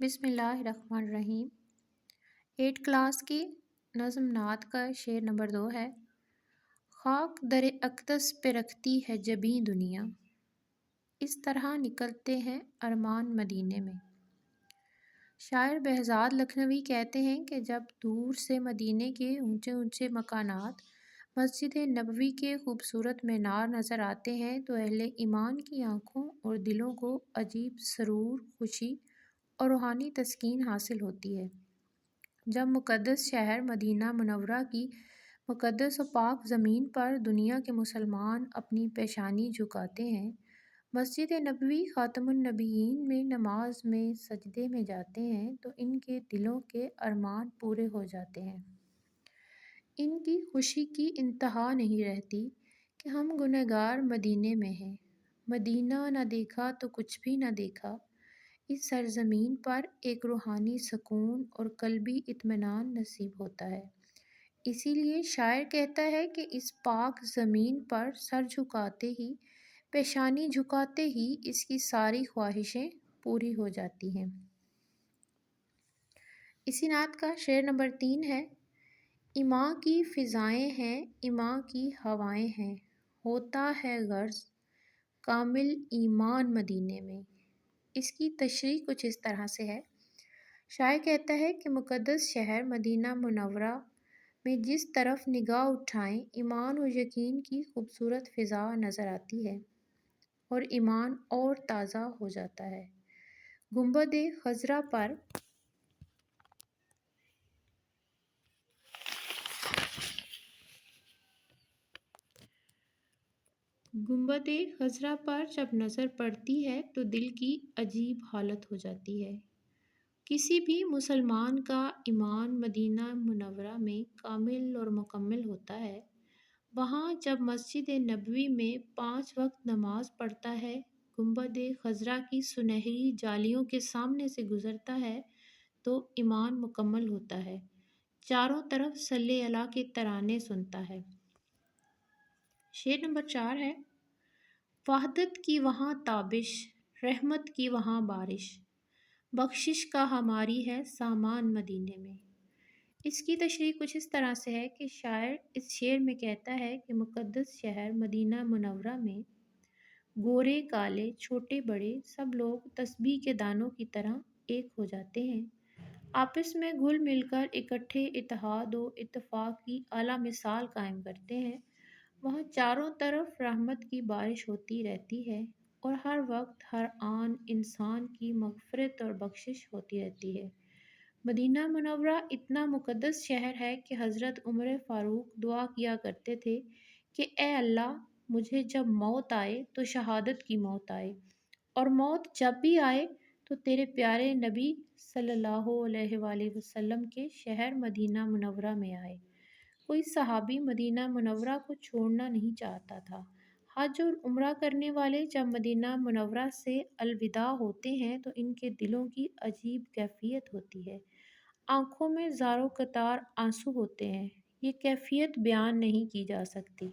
بسم اللہ الرحمن الرحیم۔ 8 کلاس کی نظم نعت کا شعر نمبر 2 ہے۔ خاک در اقدس پہ رکھتی ہے جبیں دنیا، اس طرح نکلتے ہیں ارمان مدینے میں۔ شاعر بہزاد لکھنوی کہتے ہیں کہ جب دور سے مدینے کے اونچے اونچے مکانات مسجد نبوی کے خوبصورت مینار نظر آتے ہیں تو اہل ایمان کی آنکھوں اور دلوں کو عجیب سرور، خوشی اور روحانی تسکین حاصل ہوتی ہے۔ جب مقدس شہر مدینہ منورہ کی مقدس و پاک زمین پر دنیا کے مسلمان اپنی پیشانی جھکاتے ہیں، مسجد نبوی خاتم النبیین میں نماز میں سجدے میں جاتے ہیں تو ان کے دلوں کے ارمان پورے ہو جاتے ہیں۔ ان کی خوشی کی انتہا نہیں رہتی کہ ہم گنہگار مدینے میں ہیں۔ مدینہ نہ دیکھا تو کچھ بھی نہ دیکھا، اس سرزمین پر ایک روحانی سکون اور قلبی اطمینان نصیب ہوتا ہے۔ اسی لیے شاعر کہتا ہے کہ اس پاک زمین پر سر جھکاتے ہی، پیشانی جھکاتے ہی اس کی ساری خواہشیں پوری ہو جاتی ہیں۔ اسی نعت کا شعر نمبر 3 ہے۔ ایماں کی فضائیں ہیں، ایماں کی ہوائیں ہیں، ہوتا ہے غرض کامل ایمان مدینے میں۔ اس کی تشریح کچھ اس طرح سے ہے۔ شاعر کہتا ہے کہ مقدس شہر مدینہ منورہ میں جس طرف نگاہ اٹھائیں ایمان و یقین کی خوبصورت فضا نظر آتی ہے اور ایمان اور تازہ ہو جاتا ہے۔ گنبد خضرا پر جب نظر پڑتی ہے تو دل کی عجیب حالت ہو جاتی ہے۔ کسی بھی مسلمان کا ایمان مدینہ منورہ میں کامل اور مکمل ہوتا ہے۔ وہاں جب مسجد نبوی میں 5 وقت نماز پڑھتا ہے، گنبد خضرا کی سنہری جالیوں کے سامنے سے گزرتا ہے تو ایمان مکمل ہوتا ہے، چاروں طرف صلی اللہ کے ترانے سنتا ہے۔ شعر نمبر 4 ہے۔ وحدت کی وہاں تابش، رحمت کی وہاں بارش، بخشش کا ہماری ہے سامان مدینے میں۔ اس کی تشریح کچھ اس طرح سے ہے کہ شاعر اس شعر میں کہتا ہے کہ مقدس شہر مدینہ منورہ میں گورے کالے چھوٹے بڑے سب لوگ تسبیح کے دانوں کی طرح ایک ہو جاتے ہیں، آپس میں گھل مل کر اکٹھے اتحاد و اتفاق کی اعلیٰ مثال قائم کرتے ہیں۔ وہاں چاروں طرف رحمت کی بارش ہوتی رہتی ہے اور ہر وقت ہر آن انسان کی مغفرت اور بخشش ہوتی رہتی ہے۔ مدینہ منورہ اتنا مقدس شہر ہے کہ حضرت عمر فاروق دعا کیا کرتے تھے کہ اے اللہ، مجھے جب موت آئے تو شہادت کی موت آئے، اور موت جب بھی آئے تو تیرے پیارے نبی صلی اللہ علیہ وآلہ وسلم کے شہر مدینہ منورہ میں آئے۔ کوئی صحابی مدینہ منورہ کو چھوڑنا نہیں چاہتا تھا۔ حج اور عمرہ کرنے والے جب مدینہ منورہ سے الوداع ہوتے ہیں تو ان کے دلوں کی عجیب کیفیت ہوتی ہے، آنکھوں میں زار و قطار آنسو ہوتے ہیں، یہ کیفیت بیان نہیں کی جا سکتی۔